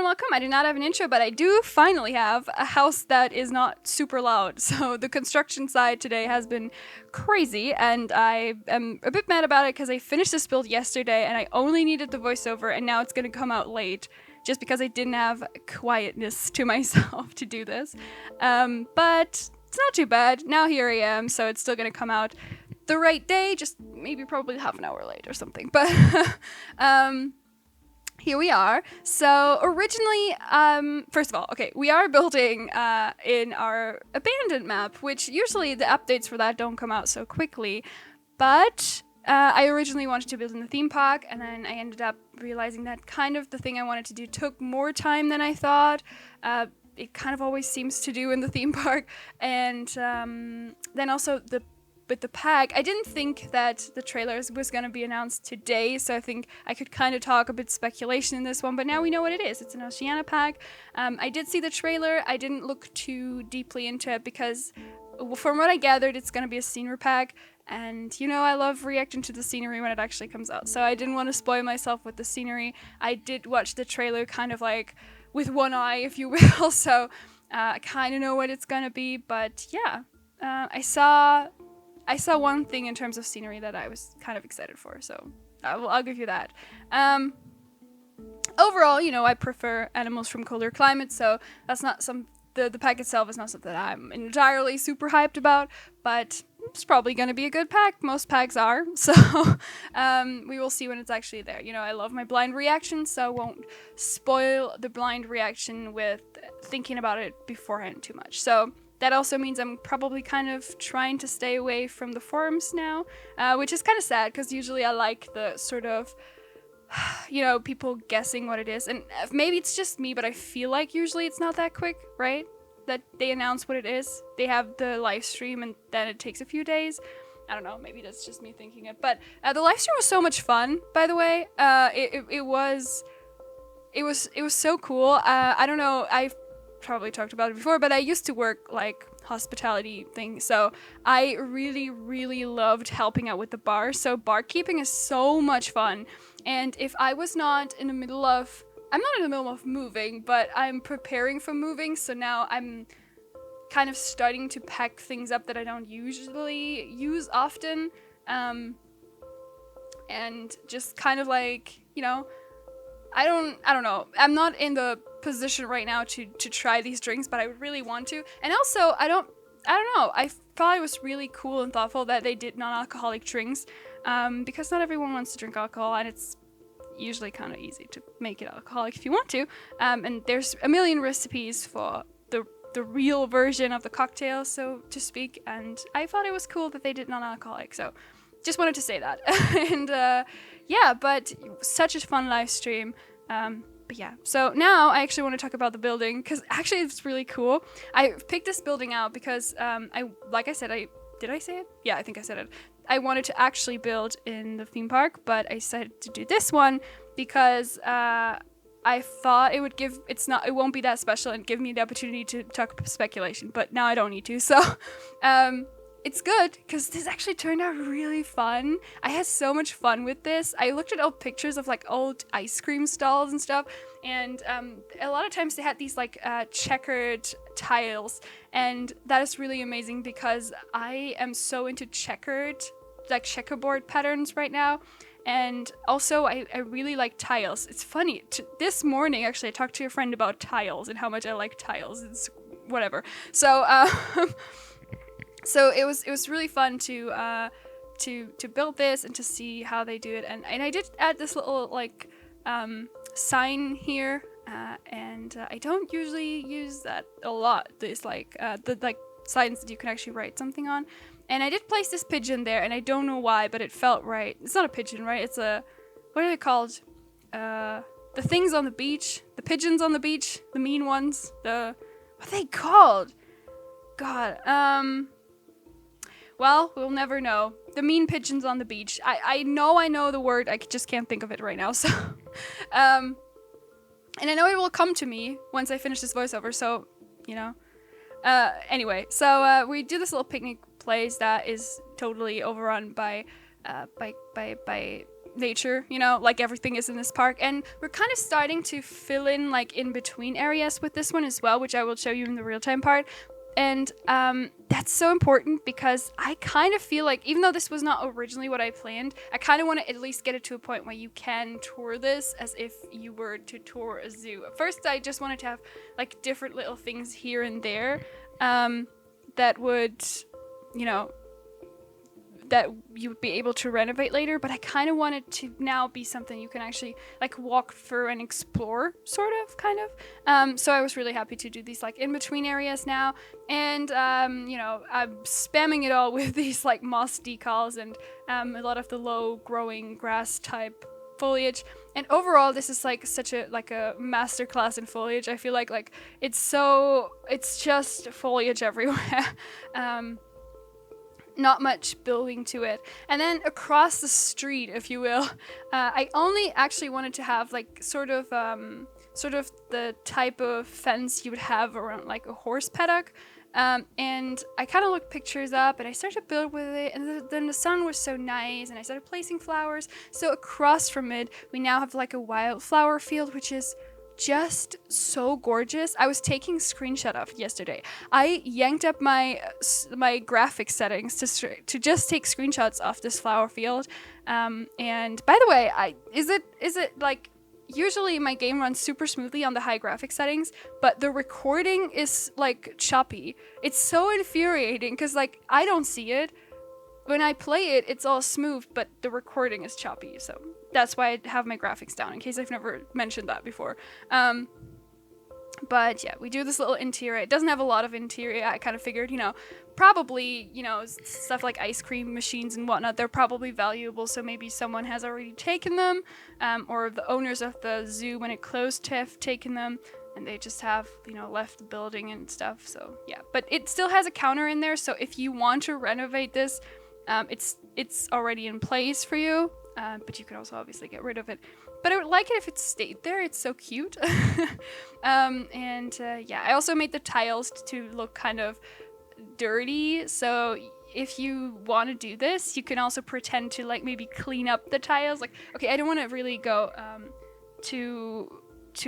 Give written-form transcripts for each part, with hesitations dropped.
welcome. I do not have an intro, but I do finally have a house that is not super loud. So the construction side today has been crazy, and I am a bit mad about it because I finished this build yesterday and I only needed the voiceover, and now it's going to come out late just because I didn't have quietness to myself to do this. But it's not too bad. Now here I am, so it's still going to come out the right day, just maybe probably half an hour late or something. But here we are. So originally, first of all, okay, we are building in our abandoned map, which usually the updates for that don't come out so quickly. But I originally wanted to build in the theme park, and then I ended up realizing that kind of the thing I wanted to do took more time than I thought. It kind of always seems to do in the theme park. And then also with the pack, I didn't think that the trailers was going to be announced today, so I think I could kind of talk a bit speculation in this one, but now we know what it is. It's an Oceania pack. I did see the trailer. I didn't look too deeply into it because from what I gathered, it's going to be a scenery pack, and you know I love reacting to the scenery when it actually comes out, so I didn't want to spoil myself with the scenery. I did watch the trailer kind of like with one eye, if you will, so I kind of know what it's going to be, but yeah, I saw one thing in terms of scenery that I was kind of excited for, so I'll give you that. Overall, you know, I prefer animals from colder climates, so that's not the pack itself is not something that I'm entirely super hyped about, but it's probably going to be a good pack. Most packs are, so we will see when it's actually there. You know, I love my blind reaction, so I won't spoil the blind reaction with thinking about it beforehand too much. So that also means I'm probably kind of trying to stay away from the forums now, which is kind of sad because usually I like the sort of, you know, people guessing what it is. And maybe it's just me, but I feel like usually it's not that quick, right? That they announce what it is. They have the live stream and then it takes a few days. I don't know, maybe that's just me thinking it. But the live stream was so much fun, by the way. It was so cool. I don't know, I've probably talked about it before, but I used to work like hospitality thing, so I really loved helping out with the bar. So barkeeping is so much fun, and if I was not in the middle of moving, but I'm preparing for moving, so now I'm kind of starting to pack things up that I don't usually use often, and just kind of like, you know, I don't know. I'm not in the position right now to try these drinks, but I really want to. And also, I don't know. I thought it was really cool and thoughtful that they did non-alcoholic drinks, because not everyone wants to drink alcohol, and it's usually kind of easy to make it alcoholic if you want to. And there's a million recipes for the real version of the cocktail, so to speak. And I thought it was cool that they did non-alcoholic. So just wanted to say that. And yeah, but such a fun live stream. But yeah, so now I actually want to talk about the building, because actually it's really cool. I picked this building out because did I say it? Yeah, I think I said it. I wanted to actually build in the theme park, but I decided to do this one because I thought it won't be that special and give me the opportunity to talk speculation, but now I don't need to. So it's good because this actually turned out really fun. I had so much fun with this. I looked at old pictures of like old ice cream stalls and stuff, and a lot of times they had these like checkered tiles, and that is really amazing because I am so into checkerboard patterns right now. And also, I really like tiles. It's funny. This morning, actually, I talked to a friend about tiles and how much I like tiles. It's whatever. So, so it was really fun to build this and to see how they do it. And I did add this little like sign here, and I don't usually use that a lot. There's like the like signs that you can actually write something on. And I did place this pigeon there, and I don't know why, but it felt right. It's not a pigeon, right? It's what are they called? The things on the beach. The pigeons on the beach. The mean ones. What are they called? God. Well, we'll never know. The mean pigeons on the beach. I know the word. I just can't think of it right now. So, and I know it will come to me once I finish this voiceover. So, you know. Anyway, so we do this little picnic place that is totally overrun by nature, you know, like everything is in this park. And we're kind of starting to fill in like in between areas with this one as well, which I will show you in the real time part. And that's so important because I kind of feel like, even though this was not originally what I planned, I kind of want to at least get it to a point where you can tour this as if you were to tour a zoo. At first, I just wanted to have like different little things here and there that would, you know, that you would be able to renovate later, but I kind of want it to now be something you can actually like walk through and explore, sort of, kind of. So I was really happy to do these like in between areas now, and you know, I'm spamming it all with these like moss decals and a lot of the low growing grass type foliage. And overall, this is like such a masterclass in foliage. I feel like it's just foliage everywhere. Not much building to it. And then across the street, if you will, I only actually wanted to have like sort of the type of fence you would have around like a horse paddock. And I kind of looked pictures up and I started to build with it, and then the sun was so nice and I started placing flowers. So across from it, we now have like a wildflower field, which is just so gorgeous. I was taking screenshot of it yesterday. I yanked up my graphic settings to just take screenshots of this flower field. And by the way, is it like, usually my game runs super smoothly on the high graphic settings, but the recording is like choppy. It's so infuriating because like I don't see it. When I play it, it's all smooth, but the recording is choppy. So that's why I have my graphics down, in case I've never mentioned that before. But yeah, we do this little interior. It doesn't have a lot of interior. I kind of figured, you know, probably, you know, stuff like ice cream machines and whatnot, they're probably valuable. So maybe someone has already taken them, or the owners of the zoo when it closed have taken them, and they just have, you know, left the building and stuff. So yeah, but it still has a counter in there. So if you want to renovate this, it's already in place for you, but you could also obviously get rid of it. But I would like it if it stayed there. It's so cute. Yeah, I also made the tiles to look kind of dirty. So if you want to do this, you can also pretend to like maybe clean up the tiles. Like, okay, I don't want to really go too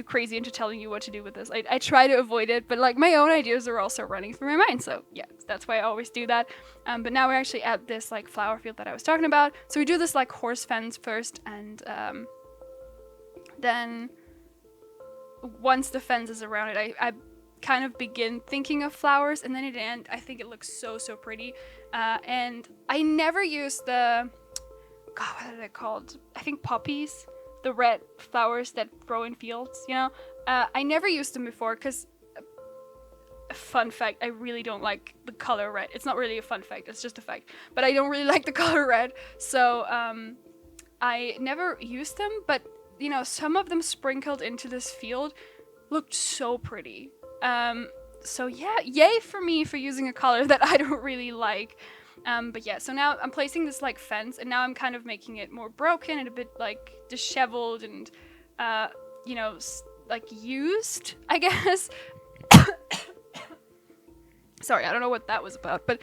crazy into telling you what to do with this. I try to avoid it, but like my own ideas are also running through my mind. So yeah, that's why I always do that. But now we're actually at this like flower field that I was talking about. So we do this like horse fence first, and then once the fence is around it, I kind of begin thinking of flowers, and then at the end, I think it looks so pretty. And I never use the, God, what are they called? I think poppies. The red flowers that grow in fields, you know? I never used them before because, fun fact, I really don't like the color red. It's not really a fun fact, it's just a fact. But I don't really like the color red, so I never used them, but, you know, some of them sprinkled into this field looked so pretty. So yeah, yay for me for using a color that I don't really like. But yeah, so now I'm placing this like fence, and now I'm kind of making it more broken and a bit like disheveled and, you know, like used, I guess. Sorry, I don't know what that was about, but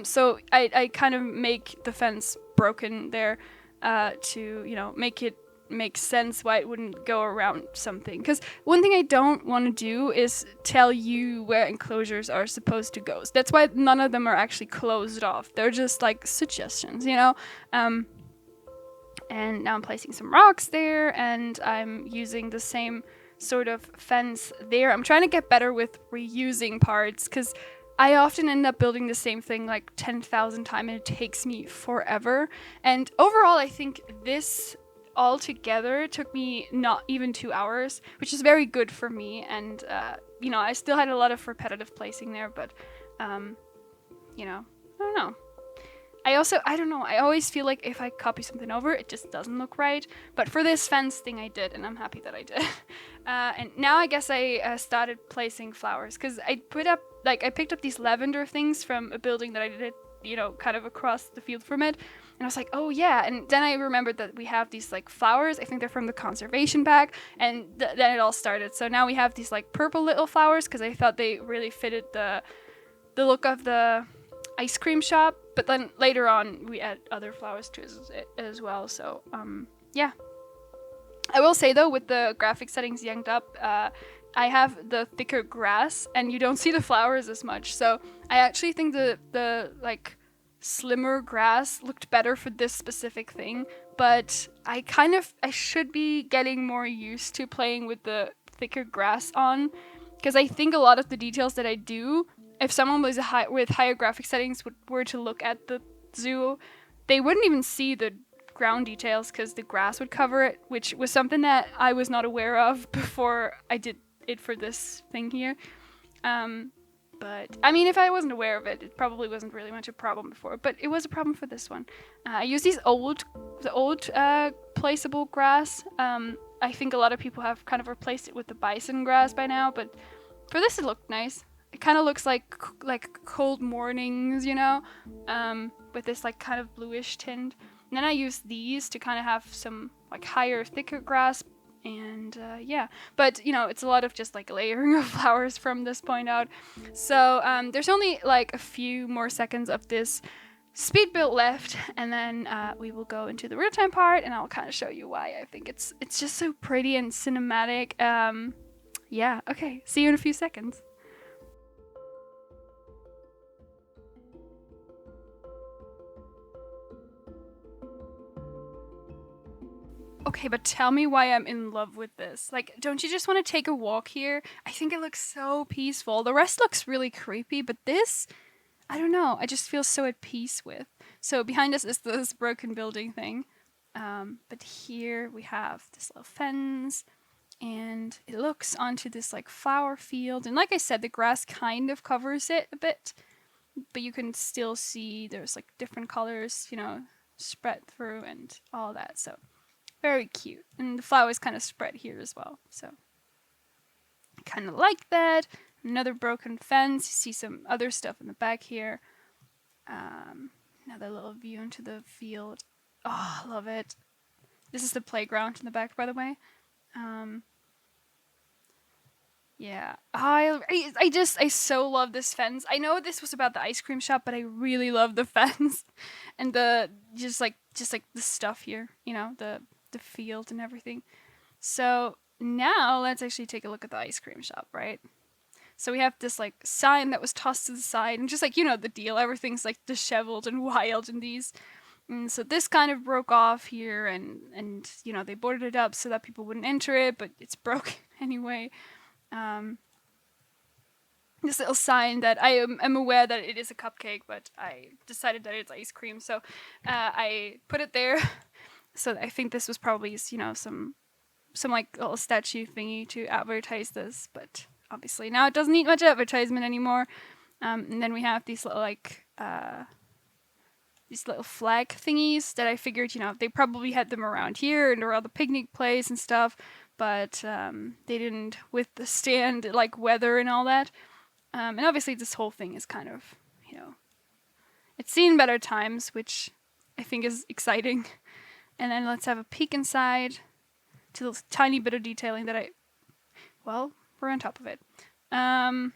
so I kind of make the fence broken there to, you know, make it make sense why it wouldn't go around something. Because one thing I don't want to do is tell you where enclosures are supposed to go. So that's why none of them are actually closed off. They're just like suggestions, you know? And now I'm placing some rocks there, and I'm using the same sort of fence there. I'm trying to get better with reusing parts, because I often end up building the same thing like 10,000 times, and it takes me forever. And overall, I think this all together took me not even 2 hours, which is very good for me. And you know, I still had a lot of repetitive placing there, but you know, I don't know. I don't know, I always feel like if I copy something over, it just doesn't look right. But for this fence thing, I did, and I'm happy that I did. And now I guess I started placing flowers, because I picked up these lavender things from a building that I did, you know, kind of across the field from it. And I was like, oh yeah. And then I remembered that we have these like flowers. I think they're from the conservation pack. And then it all started. So now we have these like purple little flowers, because I thought they really fitted the look of the ice cream shop, but then later on we add other flowers to it as well. So yeah. I will say though, with the graphic settings yanked up, I have the thicker grass, and you don't see the flowers as much. So I actually think the like slimmer grass looked better for this specific thing. But I should be getting more used to playing with the thicker grass on, because I think a lot of the details that I do, if someone was with higher graphic settings were to look at the zoo, they wouldn't even see the ground details because the grass would cover it, which was something that I was not aware of before I did it for this thing here. But I mean, if I wasn't aware of it, it probably wasn't really much a problem before, but it was a problem for this one. I use the old placeable grass. I think a lot of people have kind of replaced it with the bison grass by now, but for this it looked nice. It kind of looks like cold mornings, you know, with this like kind of bluish tint. And then I use these to kind of have some like higher, thicker grass, and yeah. But you know, it's a lot of just like layering of flowers from this point out. So there's only like a few more seconds of this speed build left, and then we will go into the real time part, and I'll kind of show you why I think it's just so pretty and cinematic. Yeah. Okay. See you in a few seconds. Okay, but tell me why I'm in love with this. Like, don't you just want to take a walk here? I think it looks so peaceful. The rest looks really creepy, but this, I don't know, I just feel so at peace with. So behind us is this broken building thing. But here we have this little fence, and it looks onto this like flower field. And like I said, the grass kind of covers it a bit, but you can still see there's like different colors, you know, spread through and all that. So very cute. And the flowers kind of spread here as well. So I kind of like that. Another broken fence. You see some other stuff in the back here. Another little view into the field. Oh, I love it. This is the playground in the back, by the way. Yeah. I so love this fence. I know this was about the ice cream shop, but I really love the fence and the just like the stuff here, you know, the field and everything. So now let's actually take a look at the ice cream shop, right? So we have this like sign that was tossed to the side, and just like, you know, the deal, everything's like disheveled and wild in these. And so this kind of broke off here, and you know, they boarded it up so that people wouldn't enter it, but it's broken anyway. This little sign that I am aware that it is a cupcake, but I decided that it's ice cream, so I put it there. So I think this was probably, you know, some like little statue thingy to advertise this, but obviously now it doesn't need much advertisement anymore. And then we have these little like these little flag thingies that I figured, you know, they probably had them around here and around the picnic place and stuff, but they didn't withstand like weather and all that. And obviously this whole thing is kind of, you know, it's seen better times, which I think is exciting. And then let's have a peek inside to the tiny bit of detailing that well, we're on top of it. Are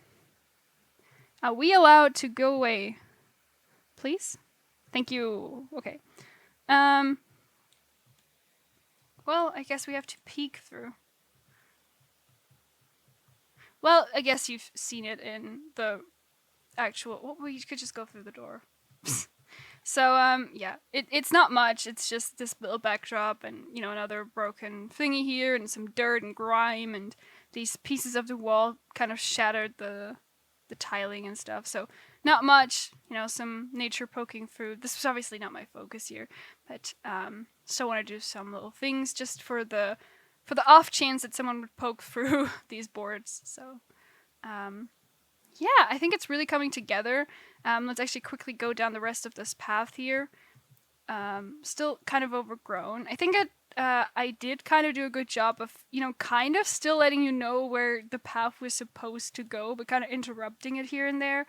we allowed to go away? Please? Thank you. Okay. Well, I guess we have to peek through. Well, I guess you've seen it in the actual... Well, we could just go through the door. So, yeah, it's not much. It's just this little backdrop and, you know, another broken thingy here and some dirt and grime, and these pieces of the wall kind of shattered the tiling and stuff. So, not much, you know, some nature poking through. This was obviously not my focus here, but still want to do some little things just for the off chance that someone would poke through these boards. So, yeah, I think it's really coming together. Let's actually quickly go down the rest of this path here. Still kind of overgrown. I think I did kind of do a good job of, you know, kind of still letting you know where the path was supposed to go, but kind of interrupting it here and there.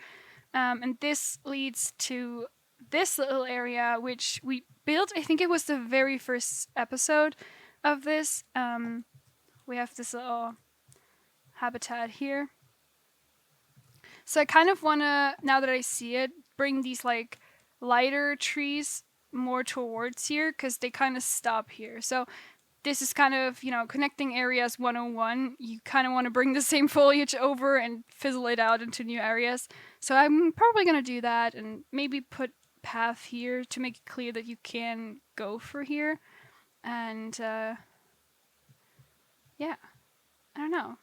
And this leads to this little area, which we built. I think it was the very first episode of this. We have this little habitat here. So I kind of want to, now that I see it, bring these like lighter trees more towards here because they kind of stop here. So this is kind of, connecting areas 101. You kind of want to bring the same foliage over and fizzle it out into new areas. So I'm probably going to do that and maybe put path here to make it clear that you can go for here. And yeah, I don't know.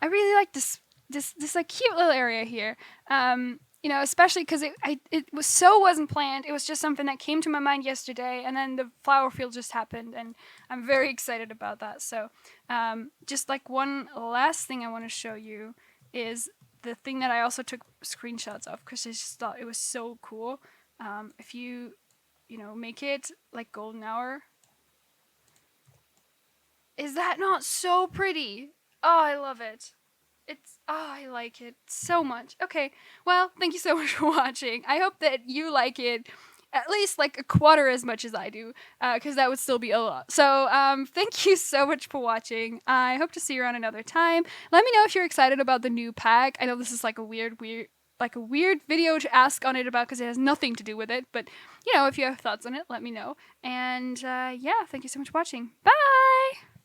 I really like this like cute little area here. Especially because it wasn't planned. It was just something that came to my mind yesterday, and then the flower field just happened, and I'm very excited about that. So, just like one last thing I want to show you is the thing that I also took screenshots of because I just thought it was so cool. If you, make it like golden hour. Is that not so pretty? Oh, I love it. I like it so much. Okay, well, thank you so much for watching. I hope that you like it at least like a quarter as much as I do, because that would still be a lot. So, thank you so much for watching. I hope to see you around another time. Let me know if you're excited about the new pack. I know this is like a weird video to ask on it about because it has nothing to do with it. But, if you have thoughts on it, let me know. And, yeah, thank you so much for watching. Bye!